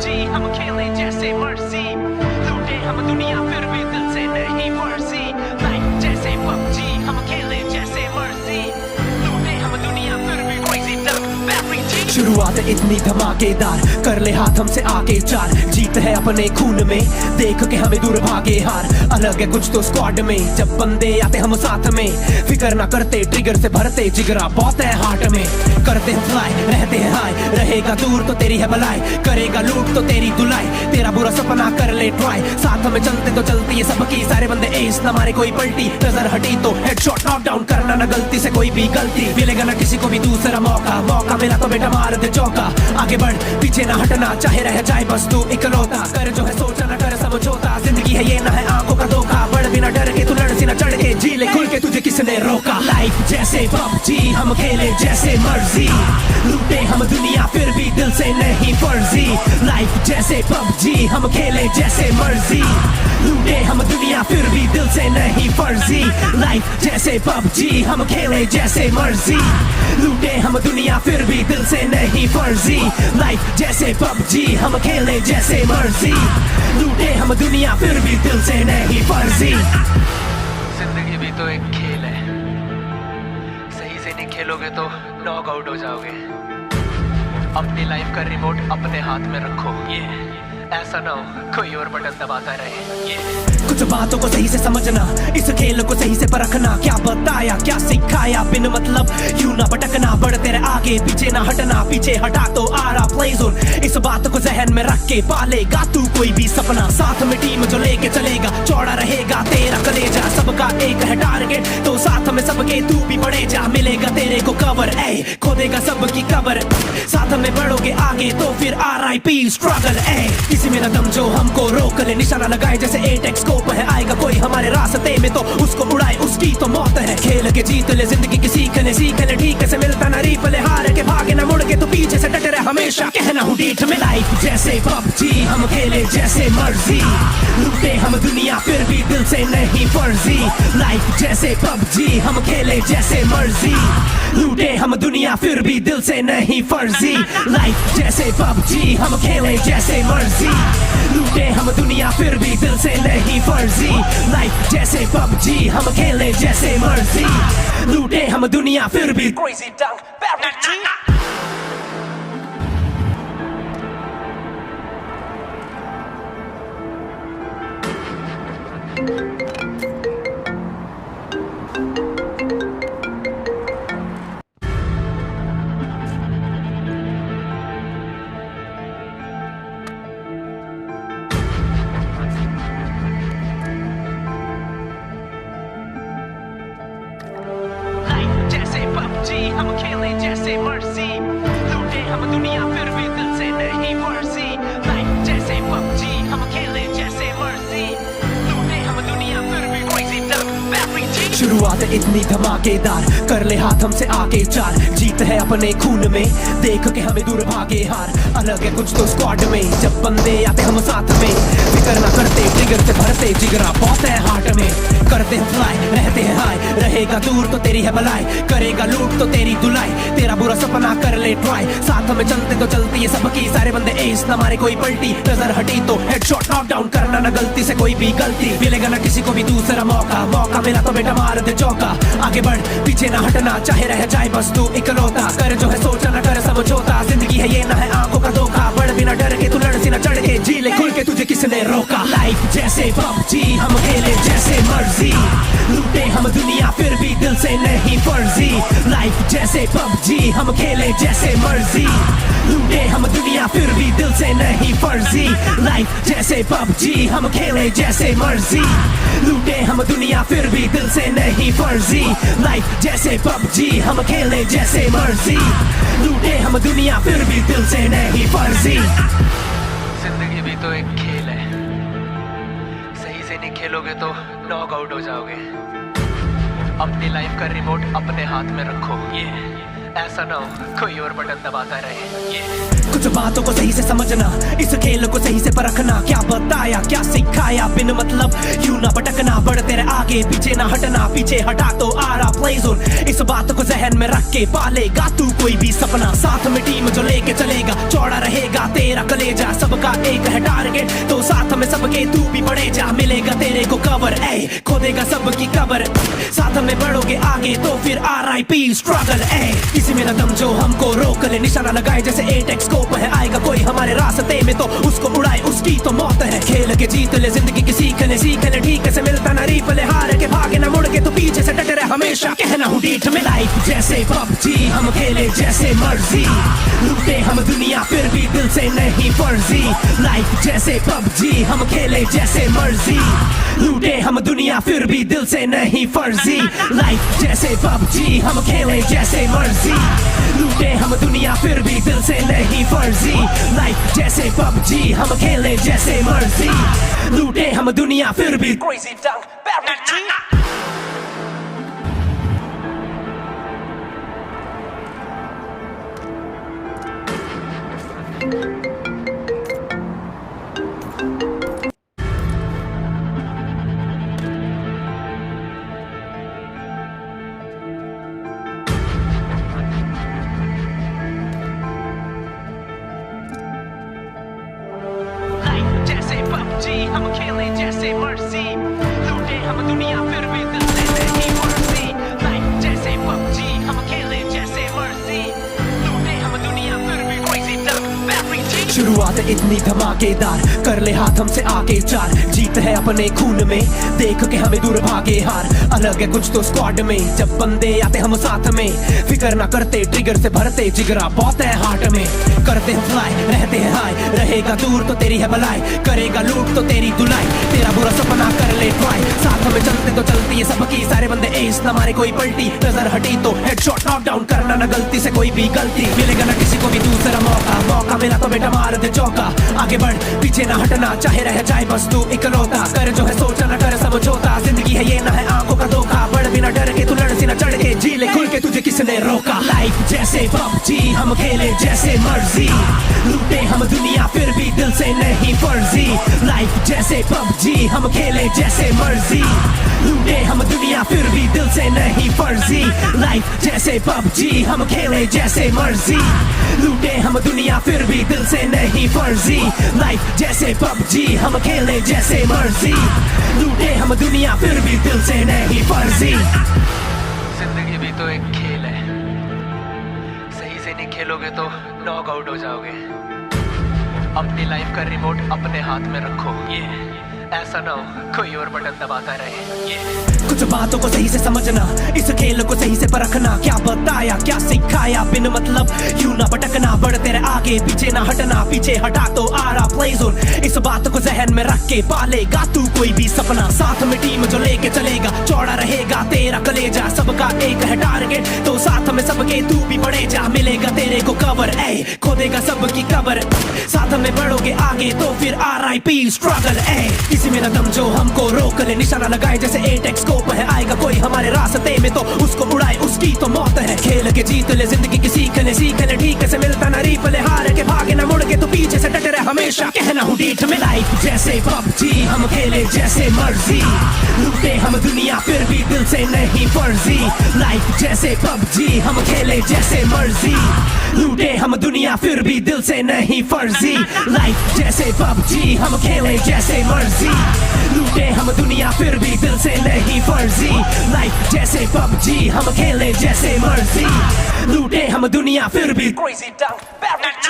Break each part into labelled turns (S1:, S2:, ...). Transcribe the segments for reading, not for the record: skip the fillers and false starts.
S1: PUBG हम खेले जैसे मर्जी, लूटे हम दुनिया फिर भी दिल से नहीं मर्जी। लाइफ जैसे पबजी हम खेले जैसे मर्जी, लूटे हम दुनिया फिर भी crazy duck battery G।
S2: शुरुआत इतनी धमाकेदार, कर ले हाथ हमसे आगे चार, जीत है अपने खून में, देख के हमें दूर भागे हार। अलग है कुछ तो स्क्वाड में, जब बंदे आते हम साथ में, फिक्र ना करते ट्रिगर से भरते जिगरा बहुत है हार्ट में। करते हैं फ्लाई रहते हैं हाई, रहेगा दूर तो तेरी है भलाई, करेगा लूट तो तेरी धुलाई, तेरा बुरा सपना कर ले ट्राई। साथ में चलते तो चलती है सबकी, सारे बंदे एस ना मारे कोई पलटी, नजर हटी तो हेडशॉट नॉक डाउन करना ना गलती से कोई भी गलती, मिलेगा ना किसी को भी दूसरा मौका, मौका मिला तो बेटा मार दे चौका। आगे बढ़ पीछे ना हटना, चाहे रह जाए बस तू इकलौता, कर जो है सोचा ना कर समझौता, जिंदगी है ये ना है आंखों का धोखा, बढ़ बिना डर के तू लड़ सी ना चढ़ के, जी ले खुल के तुझे किसने रोका। लाइफ जैसे पबजी हम खेले जैसे मर्जी, लूटे हम दुनिया फिर भी दिल से नहीं फर्जी। लाइफ जैसे पबजी हम खेले जैसे मर्जी, लूटे हम दुनिया फिर भी दिल से नहीं फर्जी। लाइफ जैसे पबजी हम खेले जैसे मर्जी, लूटे हम दुनिया फिर भी दिल से नहीं फर्जी। लाइफ जैसे पबजी हम खेले जैसे मर्जी, लूटे हम दुनिया फिर भी दिल से नहीं फर्जी।
S1: जिंदगी भी तो एक खेल है, सही से नहीं खेलोगे तो नॉक आउट हो जाओगे। अपनी लाइफ का रिमोट अपने हाथ में रखो, ये ऐसा ना हो कोई और बटन दबाता रहे। ये
S2: कुछ बातों को सही से समझना, इस खेल को सही से परखना, क्या बताया क्या सिखाया बिन मतलब क्यों ना भटकना, बढ़ते रहे आगे पीछे ना हटना, पीछे हटा तो आ रहा प्ले जोन। इस बात को जहन में रख के पालेगा तू कोई भी सपना, साथ में टीम जो लेके चलेगा, चौड़ा रहेगा तेरा कलेजा, सबका एक है टारगेट तो साथ में सबके तू भी बढ़े जा, मिलेगा तेरे को कवर ए, खोदेगा सबकी कबर, साथ में बढ़ोगे आगे तो फिर RIP स्ट्रगल ए। किसी में न दम जो हमको रोक ले, निशाना लगाए जैसे 8x स्कोप है, आएगा कोई हमारे रास्ते में तो उसको उड़ाए उसकी तो मौत है। खेल के जीत ले जिंदगी की सीख ले ठीक से मिलता ना रीप ले, हार के भागे ना मुड़ के तो पीछे से डटे रहे हमेशा, कहना हूँ डीठ में। लाइफ जैसे पबजी हम खेले जैसे मर्जी, लूटे हम दुनिया फिर भी दिल से नहीं फर्जी। लाइफ जैसे पबजी हम खेले जैसे मर्जी, लूटे हम दुनिया फिर भी दिल से नहीं फर्जी। लाइफ जैसे पबजी हम खेले जैसे मर्जी, लूटे हम दुनिया फिर भी दिल से नहीं फर्जी। लाइफ जैसे पबजी हम खेले जैसे मर्जी, लूटे हम दुनिया फिर भी
S1: crazy duck battery G। PUBG हम खेले जैसे मर्जी, लूटे हम दुनिया फिर भी दिल से नहीं फर्जी। लाइफ जैसे पबजी हम खेले जैसे मर्जी, लूटे हम दुनिया फिर भी crazy duck battery G।
S2: शुरुआत इतनी धमाकेदार, कर ले हाथ हमसे आगे चार, जीत है अपने खून में, देख के हमें दूर भागे हार। अलग है कुछ तो स्क्वाड में, जब बंदे आते हम साथ में, फिक्र ना करते ट्रिगर से भरते जिगरा बहुत है हार्ट में। करते हैं फ्लाई रहते हैं हाई, रहेगा दूर तो तेरी है भलाई, करेगा लूट तो तेरी धुलाई, तेरा बुरा सपना कर ले ट्राई। साथ में चलते तो चलती है सबकी, सारे बंदे एस ना मारे कोई पलटी, नजर हटी तो हेडशॉट नॉक डाउन करना ना गलती से कोई भी गलती, मिलेगा ना किसी को भी दूसरा मौका, मौका मिला तो बेटा मार दे चौका। आगे बढ़ पीछे ना हटना, चाहे रह जाए बस तू इकलौता, कर जो है सोचा ना कर समझौता, जिंदगी है ये ना है आंखों का धोखा, बढ़ बिना डर के तू लड़ सी ना चढ़ के, जी ले खुल के तुझे किसने रोका। लाइफ जैसे पबजी हम खेले जैसे मर्जी, लूटे हम दुनिया फिर भी दिल से नहीं फर्जी। लाइफ जैसे पबजी हम खेले जैसे मर्जी, लूटे हम दुनिया फिर भी दिल से नहीं फर्जी। लाइफ जैसे पबजी हम खेले जैसे मर्जी, लूटे हम दुनिया फिर भी दिल से नहीं फर्जी। लाइफ जैसे पबजी हम खेले जैसे मर्जी, लूटे हम दुनिया फिर भी दिल से नहीं फर्जी।
S1: जिंदगी भी तो एक खेल है, सही से नहीं खेलोगे तो नॉक आउट हो जाओगे। अपनी लाइफ का रिमोट अपने हाथ में रखो, ये ऐसा ना हो कोई और बटन दबाता रहे। ये
S2: कुछ बातों को सही से समझना, इस खेल को सही से परखना, क्या बताया क्या सिखाया बिन मतलब क्यों ना भटकना, बढ़ते रहे आगे पीछे ना हटना, पीछे हटा तो आ रहा प्ले जोन। इस बात को जहन में रख के पालेगा तू कोई भी सपना, साथ में टीम जो लेके चलेगा, चौड़ा रहेगा तेरा कलेजा, सबका सबका एक है टारगेट, तो साथ में सबके तू भी बढ़े जा, मिलेगा तेरे को कवर, ए खोदेगा सबकी कबर, साथ में बढ़ोगे आगे तो फिर RIP स्ट्रगल, ए किसी में न दम जो हमको रोक ले, निशाना लगाए जैसे 8x स्कोप है, आएगा कोई हमारे रास्ते में तो उसको उड़ाए, उसकी तो मौत है, खेल के जीत ले जिंदगी की सीख ले ठीक से मिलता ना रीप ले, हार के भागे ना मुड़ के तो पीछे से डटे रहे हमेशा, कहना हूँ डीठ में लाइफ जैसे PUBG, हम खेले जैसे मर्जी, लूटे हम दुनिया फिर भी दिल से नहीं फर्जी, लाइफ जैसे PUBG, हम खेले जैसे मर्जी, लूटे हम दुनिया फिर भी दिल से नहीं फर्जी, लाइफ जैसे PUBG, हम खेले जैसे मर्जी, लूटे हम दुनिया फिर भी दिल से नहीं फर्जी, लाइफ जैसे PUBG, हम खेले जैसे मर्जी, लूटे हम दुनिया फिर भी Crazy Dunk Barry G. हम खेले जैसे मर्जी, लूटे हम दुनिया फिर भी दिल से नहीं फर्जी, लाइफ जैसे PUBG, हम खेले जैसे मर्जी, लूटे हम दुनिया फिर भी Crazy Dunk Barry G. शुरुआत इतनी धमाकेदार, कर ले हाथ हमसे आगे चार, जीत है अपने खून में, देख के हमें दूर भागे हार, अलग है कुछ तो स्क्वाड में, जब बंदे आते हम साथ में, फिक्र ना करते ट्रिगर से भरते, जिगरा बहुत है हार्ट में, करते हैं फ्लाई रहते हैं हाई, रहेगा दूर तो तेरी है भलाई, करेगा लूट तो तेरी धुलाई, तेरा बुरा सपना कर ले ट्राई, साथ में चलते तो चलती है सबकी, सारे बंदे एस ना मारे कोई पलटी, नजर हटी तो हेडशॉट नॉक डाउन करना ना गलती से कोई भी गलती, मिलेगा ना किसी को भी दूसरा मौका मिला तो बेटा मार दे चौका, आगे बढ़ पीछे ना हटना, चाहे रह जाए बस तू इकलौता, कर जो है सोचा ना कर समझौता, जिंदगी है ये ना है आंखों का धोखा, बढ़ बिना डर के तू लड़ सी ना चढ़ के, जी ले खुल के तुझे किसने रोका, लाइफ जैसे PUBG, हम खेले जैसे मर्जी, लूटे हम दुनिया फिर भी दिल से नहीं फर्जी, लाइफ जैसे PUBG, हम खेले जैसे मर्जी, लूटे हम दुनिया फिर भी दिल से नहीं फर्जी, लाइफ जैसे PUBG, हम खेले जैसे मर्जी, लूटे हम दुनिया फिर भी दिल से नहीं फर्जी, लाइफ जैसे PUBG, हम खेले जैसे मर्जी, लूटे हम दुनिया फिर भी दिल से नहीं फर्जी.
S1: जिंदगी भी तो एक खेल है, सही से नहीं खेलोगे तो नॉक आउट हो जाओगे, अपनी लाइफ का रिमोट अपने हाथ में रखो, ये ऐसा ना हो कोई और बटन दबाता रहे, ये
S2: कुछ बातों को सही से समझना, इस खेल को सही से परखना, क्या बताया क्या सिखाया बिन मतलब यूं ना भटकना, बढ़ तेरे आगे पीछे ना हटना, पीछे हटा तो आ रहा प्ले जोन, इस बात को जहन में रख के पालेगा तू कोई भी सपना, साथ में टीम जो लेके चलेगा, चौड़ा रहेगा तेरा कलेजा, सबका एक है टारगेट, तो साथ में सबके तू भी बढ़े जा, मिलेगा तेरे को कवर, ए खोदेगा सबकी कबर, साथ में बढ़ोगे आगे तो फिर RIP स्ट्रगल, ए किसी में न दम जो हमको रोक ले, निशाना लगाए जैसे 8x स्कोप है, आएगा कोई हमारे रास्ते में तो उसको उड़ाए, उसकी तो मौत है, खेल के जीत ले जिंदगी की सीख ले ठीक से मिलता ना रीप ले, हार के भागे ना मुड़ के तो पीछे से डटे रहे हमेशा, कहना हूँ डीठ में लाइफ जैसे PUBG, हम खेले जैसे मर्जी, लूटे हम दुनिया फिर भी दिल से नहीं फर्जी, लाइफ जैसे PUBG, हम खेले जैसे मर्जी, लूटे हम दुनिया फिर भी दिल से नहीं फर्जी, लाइफ जैसे PUBG, हम खेले जैसे मर्जी, लूटे हम दुनिया फिर भी दिल से नहीं फर्जी, लाइफ जैसे PUBG, हम खेले जैसे मर्जी, लूटे हम दुनिया फिर भी Crazy Dunk Barry G.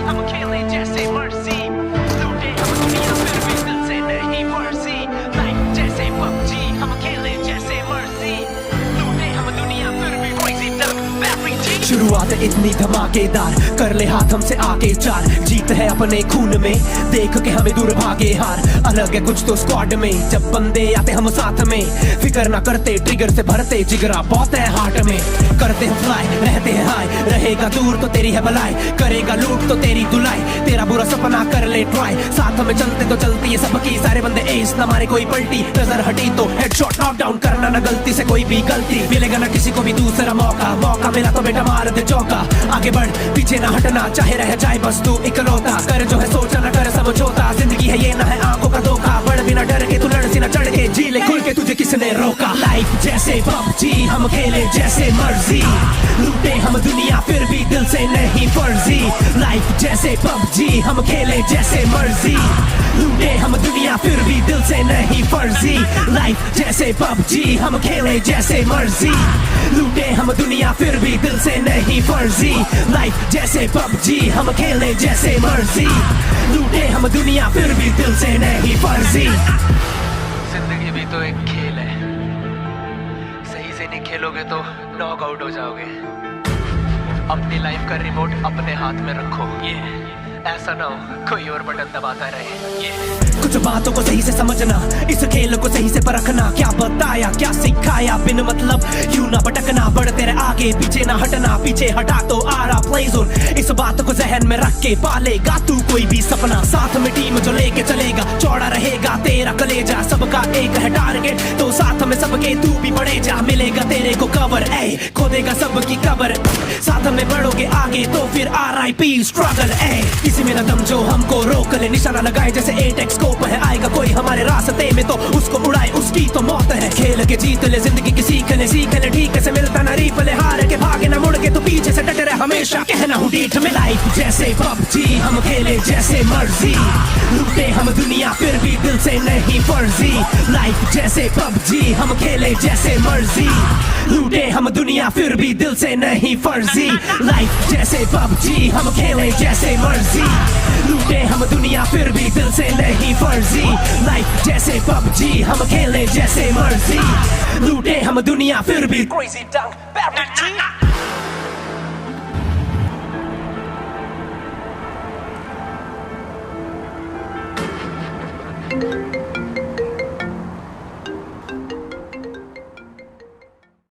S2: हम खेले जैसे मर्जी, लूटे हम दुनिया फिर भी दिल से नहीं फर्जी, लाइफ जैसे PUBG, हम खेले जैसे मर्जी, लूटे हम दुनिया फिर भी Crazy इतनी धमाकेदार कर ले हाथ हमसे आके चार जीत है अपने खून में देख के हमें दूर भागे हार अलग है कुछ तो स्क्वाड में जब बंदे आते हम साथ में फिकर ना करते ट्रिगर से भरते जिगरा बहुत है हार्ट में करते हम फ्लाई रहते हैं हाई रहेगा दूर तो तेरी है भलाई करेगा लूट तो तेरी धुलाई तेरा बुरा सपना कर ले ट्राई साथ में चलते तो चलती है सबकी सारे बंदे एस ना मारे कोई पलटी नजर हटी तो हेडशॉट नॉक डाउन करना ना गलती से कोई भी गलती मिलेगा ना किसी को भी दूसरा मौका मिला तो बेटा मार दे चौका आगे बढ़ पीछे ना हटना चाहे रह जाए बस तू इकलौता कर जो है सोचा ना कर समझौता जिंदगी है ये ना है आंखों का धोखा बढ़ बिना डर के तू लड़ सी ना चढ़ के जी ले खुल के तुझे किसने रोका लाइफ जैसे पबजी हम खेले जैसे मर्जी लूटे हम दुनिया फिर भी दिल से नहीं फर्जी लाइफ जैसे पबजी हम खेले जैसे मर्जी लूटे हम दुनिया फिर भी दिल से नहीं फर्जी लाइफ जैसे पबजी हम खेले जैसे मर्जी लूटे हम दुनिया फिर भी दिल से नहीं फर्जी लाइफ जैसे पबजी हम खेले जैसे मर्जी लूटे हम दुनिया फिर भी दिल से नहीं फर्जी
S1: जिंदगी भी तो एक खेल है सही से नहीं खेलोगे तो नॉक आउट हो जाओगे अपनी लाइफ का रिमोट अपने हाथ में रखो ये ऐसा ना हो कोई और बटन दबाता रहे ये
S2: कुछ बातों को सही से समझना इस खेल को सही से परखना क्या बताया क्या सिखाया बिन मतलब क्यों ना भटकना बढ़ते रहे आगे पीछे ना हटना पीछे हटा तो आ रहा प्ले जोन इस बात को जहन में रख के पालेगा तू कोई भी सपना साथ में टीम जो लेके चलेगा चौड़ा रहेगा तेरा कलेजा सबका एक है टारगेट तो साथ में सबके तू भी बढ़े जा मिलेगा तेरे को कवर ए खोदेगा सबकी कबर साथ में बढ़ोगे आगे तो फिर RIP स्ट्रगल ए किसी में न दम जो हमको रोक ले निशाना लगाए जैसे 8x स्कोप है आएगा कोई हमारे रास्ते में तो उसको उड़ाए उसकी तो मौत है खेल के जीत ले जिंदगी की सीख ले ठीक से मिलता ना रीप ले हार के भागे ना मुड़ के तो पीछे से डटे रहे हमेशा कहना हूँ डीठ में लाइफ जैसे पबजी हम खेले जैसे मर्जी लूटे हम दुनिया फिर भी दिल से नहीं फर्जी लाइफ जैसे पबजी हम खेले जैसे मर्जी लूटे हम दुनिया फिर भी दिल से नहीं फर्जी लाइफ जैसे पबजी हम खेले जैसे मर्जी लूटे हम दुनिया फिर भी दिल से नहीं फर्जी लाइफ जैसे पबजी हम खेले जैसे मर्जी लूटे हम दुनिया फिर भी Crazy Dunk Barry G